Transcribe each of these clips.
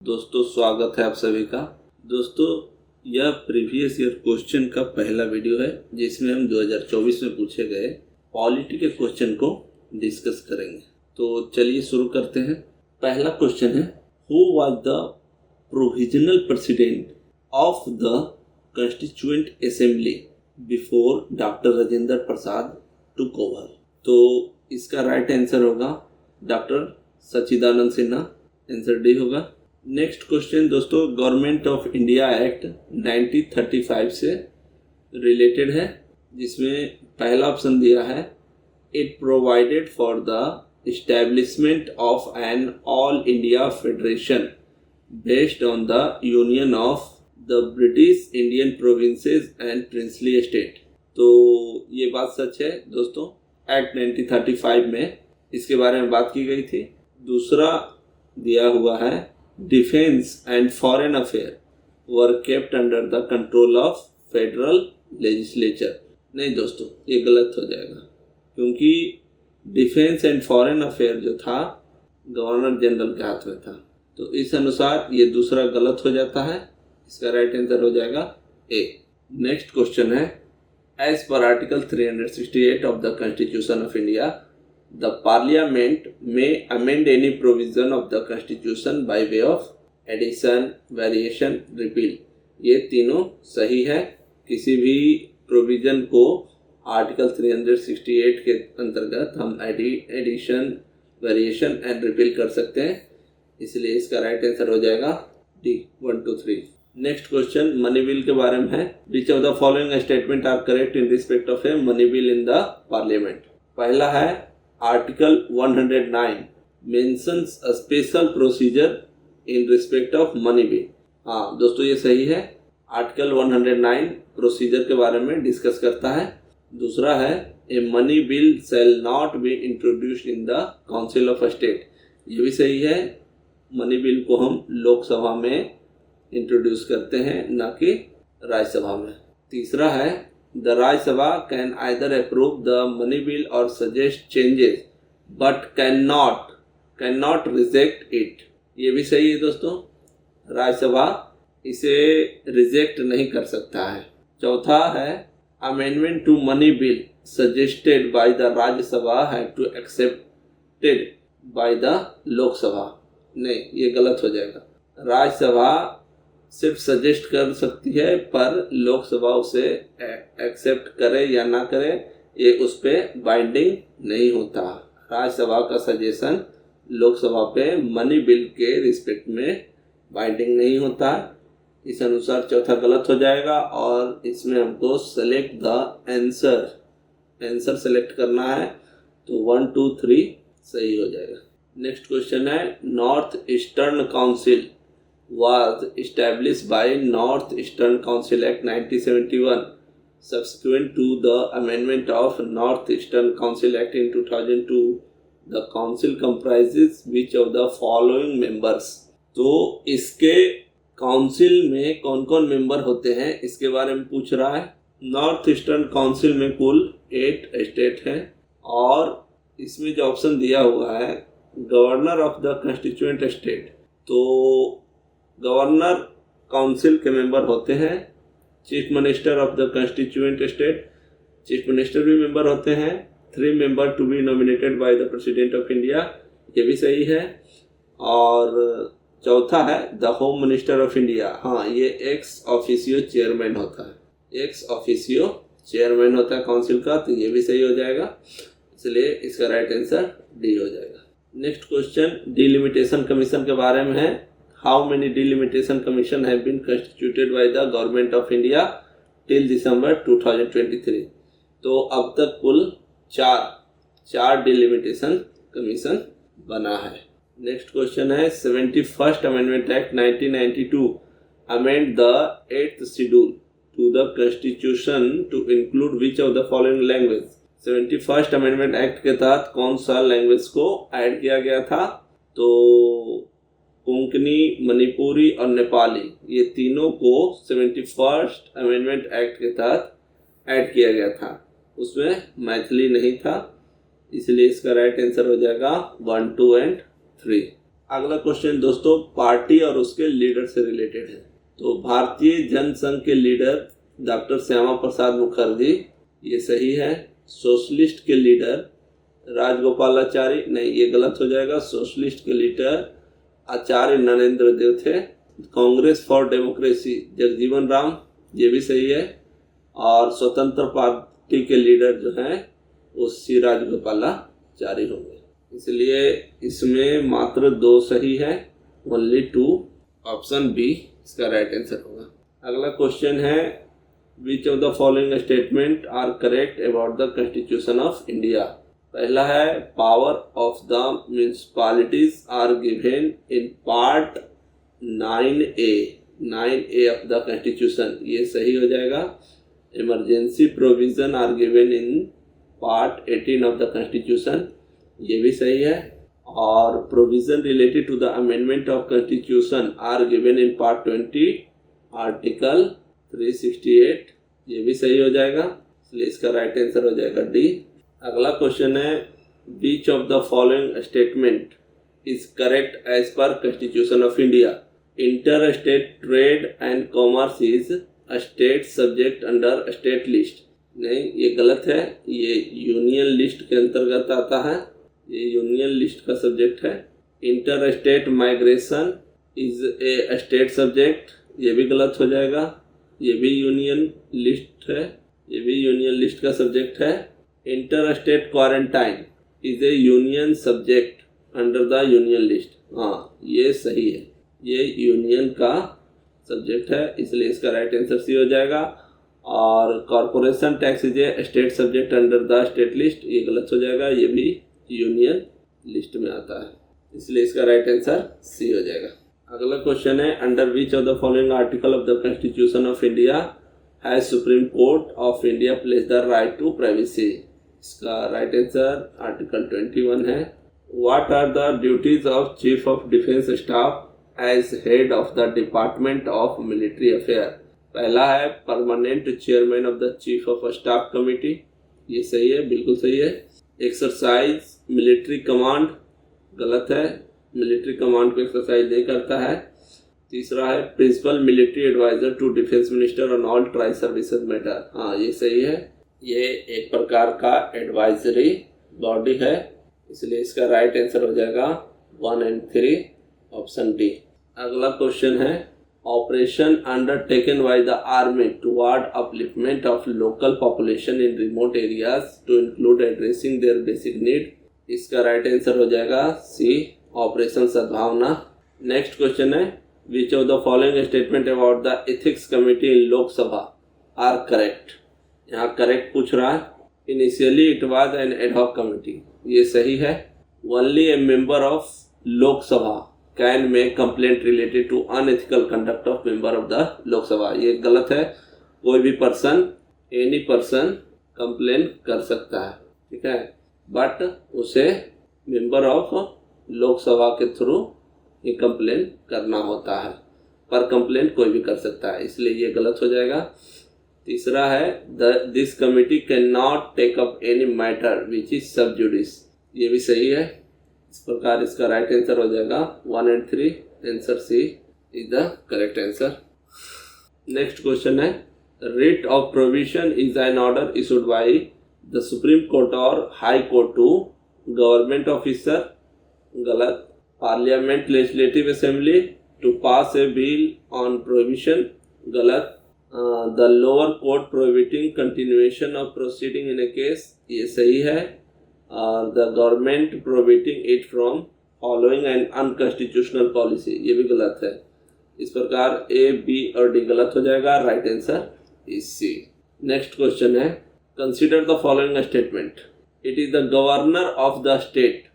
दोस्तों स्वागत है आप सभी का। दोस्तों यह प्रीवियस ईयर क्वेश्चन का पहला वीडियो है जिसमें हम 2024 में पूछे गए पॉलिटी के क्वेश्चन को डिस्कस करेंगे। तो चलिए शुरू करते हैं। पहला क्वेश्चन है, who was the provisional president of the constituent assembly before doctor Rajendra Prasad took over. तो इसका राइट आंसर होगा doctor Sachchidananda Sinha. Answer D होगा। नेक्स्ट क्वेश्चन दोस्तों, गवर्नमेंट ऑफ इंडिया एक्ट 1935 से रिलेटेड है, जिसमें पहला ऑप्शन दिया है, it provided for the establishment of an all India federation based on the union of the British Indian provinces and princely state. तो ये बात सच है दोस्तों, एक्ट 1935 में इसके बारे में बात की गई थी। दूसरा दिया हुआ है, defence and foreign affair were kept under the control of federal legislature. नहीं दोस्तों, ये गलत हो जाएगा, क्योंकि डिफेंस एंड फॉरेन अफेयर जो था गवर्नर जनरल के हाथ में था। तो इस अनुसार ये दूसरा गलत हो जाता है। इसका राइट आंसर हो जाएगा ए। नेक्स्ट क्वेश्चन है, as per article 368 of the constitution of India the parliament may amend any provision of the constitution by way of addition, variation, repeal। ये तीनों सही है। किसी भी प्रोविजन को आर्टिकल 368 के अंतर्गत हम एडिशन, वेरिएशन एंड रिपील कर सकते हैं, इसलिए इसका राइट आंसर हो जाएगा D 1, 2, 3। Next question money bill के बारे में है। Which of the following statement are correct in respect of a money bill in the parliament. पहला है, Article 109 mentions a special procedure in respect of money bill। हाँ दोस्तों, ये सही है। आर्टिकल 109 प्रोसीजर के बारे में डिस्कस करता है। दूसरा है, a money bill shall not be introduced in the council of state। ये भी सही है। मनी बिल को हम लोकसभा में इंट्रोड्यूस करते हैं, ना कि राज्यसभा में। तीसरा है, the Rajya Sabha can either approve the money bill or suggest changes but cannot reject it। ये भी सही है दोस्तों, राज्यसभा इसे रिजेक्ट नहीं कर सकता है। चौथा है, amendment to money bill suggested by the Rajya Sabha had to accepted by the लोक सभा। नहीं, ये गलत हो जाएगा। राज्यसभा सिर्फ सजेस्ट कर सकती है, पर लोकसभा उसे एक्सेप्ट करे या ना करे ये उस पर बाइंडिंग नहीं होता। राज्यसभा का सजेशन लोकसभा पे मनी बिल के रिस्पेक्ट में बाइंडिंग नहीं होता। इस अनुसार चौथा गलत हो जाएगा और इसमें हमको सेलेक्ट द आंसर सेलेक्ट करना है, तो 1, 2, 3 सही हो जाएगा। नेक्स्ट क्वेश्चन है, north eastern council was established by North Eastern Council Act 1971 subsequent to the amendment of North Eastern Council Act in 2002। The council comprises which of the following members। तो इसके council में कौन कौन member होते हैं इसके बारे में पूछ रहा है। नॉर्थ ईस्टर्न काउंसिल में कुल 8 स्टेट हैं और इसमें जो ऑप्शन दिया हुआ है, governor of the constituent state. तो गवर्नर काउंसिल के मेंबर होते हैं, chief minister of the constituent state, chief minister भी मेंबर होते हैं। 3 member to be nominated by the president of India, ये भी सही है। और चौथा है the home minister of India. हाँ, ये एक्स ऑफिशियो चेयरमैन होता है, एक्स ऑफिशियो चेयरमैन होता है काउंसिल का, तो ये भी सही हो जाएगा, इसलिए इसका राइट आंसर डी हो जाएगा। नेक्स्ट क्वेश्चन डिलिमिटेशन कमीशन के बारे में है। How many delimitation commission have been constituted by the government of India till December 2023। तो अब तक कुल चार डिलिमिटेशन कमीशन बना है। नेक्स्ट क्वेश्चन है, 71st amendment act 1992 amend the 8th schedule to the constitution to include which of the following language। 71st amendment act के तहत कौन सा लैंग्वेज को ऐड किया गया था। तो कोंकणी, मणिपुरी और नेपाली, ये तीनों को 71st अमेंडमेंट एक्ट के तहत ऐड किया गया था। उसमें मैथिली नहीं था, इसलिए इसका राइट आंसर हो जाएगा 1, 2 एंड 3। अगला क्वेश्चन दोस्तों पार्टी और उसके लीडर से रिलेटेड है। तो भारतीय जनसंघ के लीडर डॉक्टर श्यामा प्रसाद मुखर्जी, ये सही है। सोशलिस्ट के लीडर राजगोपालाचारी, नहीं ये गलत हो जाएगा। सोशलिस्ट के लीडर आचार्य नरेंद्र देव थे। कांग्रेस फॉर डेमोक्रेसी जगजीवन राम, ये भी सही है। और स्वतंत्र पार्टी के लीडर जो हैं वो सी राजगोपालाचारी होंगे। इसलिए इसमें मात्र 2 सही है, ओनली 2। ऑप्शन बी इसका राइट आंसर होगा। अगला क्वेश्चन है which of the following statement are correct about the constitution of India. पहला है power of the municipalities are given in part 9A of the constitution, ये सही हो जाएगा। Emergency provision are given in part 18 of the constitution, ये भी सही है। और provision related to the amendment of constitution are given in part 20 article 368, ये भी सही हो जाएगा। इसलिए इसका राइट आंसर हो जाएगा डी। अगला क्वेश्चन है which of the following statement is correct as per constitution of India. Inter state trade and commerce is a state subject under state list, नहीं ये गलत है। ये यूनियन लिस्ट के अंतर्गत आता है, ये यूनियन लिस्ट का सब्जेक्ट है। Inter state migration is a state subject, ये भी गलत हो जाएगा। ये भी यूनियन लिस्ट है, ये भी यूनियन लिस्ट का सब्जेक्ट है। Inter state quarantine is A union subject under the union list, हाँ ये सही है, ये यूनियन का सब्जेक्ट है, इसलिए इसका राइट आंसर सी हो जाएगा। और corporation tax is a state subject under the state list, ये गलत हो जाएगा, ये भी यूनियन लिस्ट में आता है, इसलिए इसका राइट आंसर सी हो जाएगा। अगला क्वेश्चन है under which of the following article of the constitution of India has supreme court of India place the right to privacy. इसका राइट आंसर आर्टिकल 21 है। What are the duties of chief of defence staff as head of the department of military affair. पहला है permanent chairman of the chief of staff committee, ये सही है, बिल्कुल सही है। एक्सरसाइज मिलिट्री कमांड, गलत है, मिलिट्री कमांड को एक्सरसाइज नहीं करता है। तीसरा है principal military adviser to defence minister on all tri services matter, हाँ ये सही है। ये एक प्रकार का एडवाइजरी बॉडी है, इसलिए इसका राइट आंसर हो जाएगा 1 and 3, ऑप्शन डी। अगला क्वेश्चन है operation undertaken by the army toward upliftment of local population in remote areas to include addressing their basic need. इसका राइट आंसर हो जाएगा C, operation Sadbhavana. Next question है which of the following statement about the ethics committee in Lok Sabha are correct. यहाँ correct पूछ रहा है। Initially it was an ad hoc committee, ये सही है। Only a member of Lok Sabha can make complaint related to unethical conduct of member of the Lok Sabha, ये गलत है। कोई भी पर्सन, एनी पर्सन कंप्लेन कर सकता है, ठीक है, बट उसे मेंबर ऑफ लोकसभा के थ्रू ये कंप्लेन करना होता है, पर कंप्लेंट कोई भी कर सकता है, इसलिए ये गलत हो जाएगा। तीसरा है this committee can not take up any matter which is sub judice, ये भी सही है। इस प्रकार इसका राइट आंसर हो जाएगा 1 and 3, answer C is the correct answer. Next question है writ of provision is an order issued by the Supreme Court और high court to government officer, गलत। Parliament legislative assembly to pass a bill on provision, गलत। The lower court prohibiting continuation of proceeding in a case, ये सही है। The government prohibiting it from following an unconstitutional policy, ये भी गलत है। इस प्रकार ए, बी और डी गलत हो जाएगा, right answer is C. Next question है consider the following statement, it is the governor of the state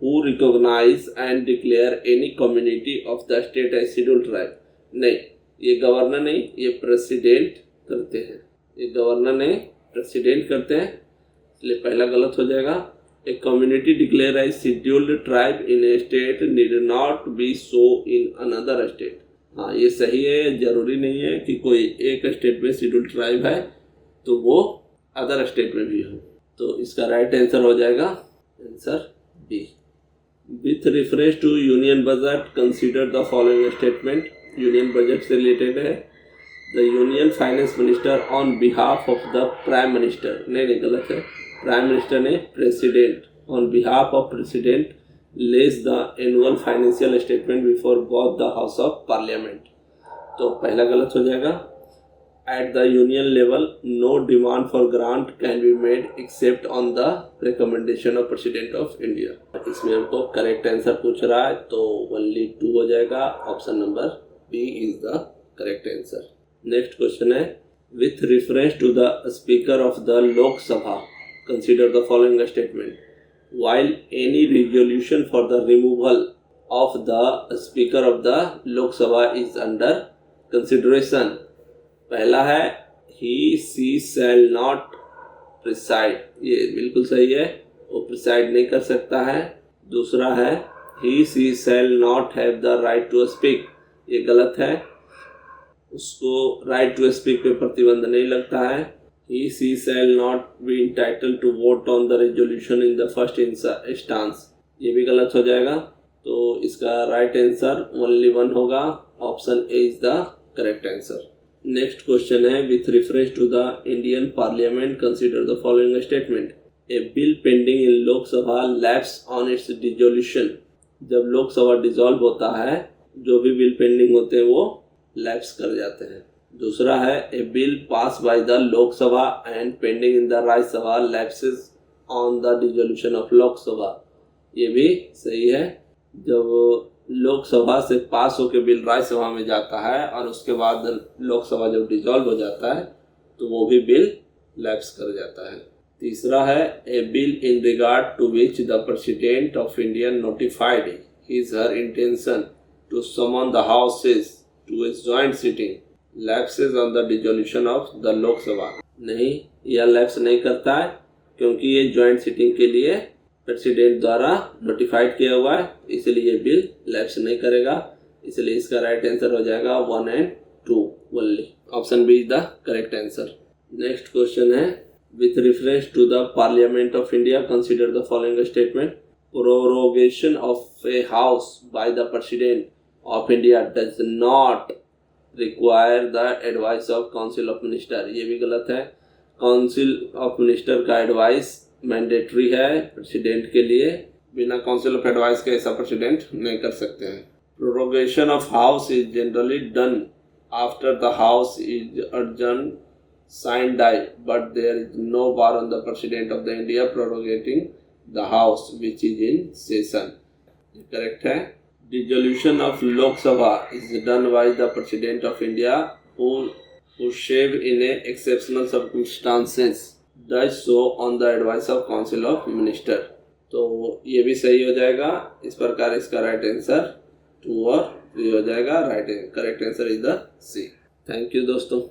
who recognize and declare any community of the state as scheduled tribe। नहीं, ये governor नहीं, ये president करते हैं, ये governor नहीं president करते हैं, इसलिए पहला गलत हो जाएगा। A community declare as scheduled tribe in a state need not be so in another state, हाँ ये सही है। जरूरी नहीं है कि कोई एक स्टेट में शेड्यूल्ड ट्राइब है तो वो अदर स्टेट में भी हो, तो इसका राइट आंसर हो जाएगा answer B. With reference to union budget consider the following statement. Union budget से रिलेटेड है। The union finance minister on behalf of the prime minister, नहीं गलत है, प्राइम मिनिस्टर ने president on behalf of president lays the annual financial statement before both the house of parliament. तो पहला गलत हो जाएगा। At the union level no demand for grant can be made except on the recommendation of president of India. इसमें हमको correct answer पूछ रहा है तो ओनली 2 हो जाएगा। Option number B is the correct answer. Next question है with reference to the speaker of the Lok Sabha consider the following statement. While any resolution for the removal of the Speaker of the Lok Sabha is under consideration, पहला है he she shall not preside, ये बिल्कुल सही है, वो preside नहीं कर सकता है। दूसरा है he she shall not have the right to speak, ये गलत है, उसको right to speak पे प्रतिबंध नहीं लगता है। He she shall not be entitled to vote on the resolution in the first instance, ये भी गलत हो जाएगा। तो इसका राइट आंसर ओनली 1 होगा। Option A is the correct answer. Next question है with reference to the Indian parliament consider the following statement. A bill pending in Lok Sabha lapse on its dissolution. जब लोकसभा डिसॉल्व होता है जो भी बिल पेंडिंग होते हैं वो लैप्स कर जाते हैं। दूसरा है a bill pass by the Lok Sabha and pending in the Rajya Sabha lapses on the dissolution of Lok Sabha, ये भी सही है। जब लोकसभा से पास होकर बिल राज्यसभा में जाता है और उसके बाद लोकसभा जब डिसॉल्व हो जाता है तो वो भी बिल लैप्स कर जाता है। तीसरा है a bill in regard to which the president of India notified his her intention to summon the houses to a joint sitting lapses on the dissolution of the Lok Sabha. नहीं, यह लैप्स नहीं करता है क्योंकि ये जॉइंट सिटिंग के लिए president द्वारा नोटिफाइड किया हुआ है, इसलिए ये बिल लैप्स नहीं करेगा। इसलिए इसका राइट आंसर हो जाएगा 1 and 2 only. Option B is the correct answer. Next question है with reference to the parliament of India consider the following statement. Prorogation of a house by the president of India does not require the advice of council of minister, ये भी गलत है। Council of minister का advice mandatory है president के लिए, बिना council of advice के ऐसा प्रेसिडेंट नहीं कर सकते हैं। Prorogation of house is generally done after the house is adjourned signed die, but there is no bar on the president of the India prorogating the house which is in session, correct है। Dissolution of Lok Sabha is done by the President of India who shave in a exceptional circumstances does so on the advice of Council of Minister। तो ये भी सही हो जाएगा। इस प्रकार इसका राइट आंसर 2 और 3 हो जाएगा। Right correct answer is the C. Thank you दोस्तों।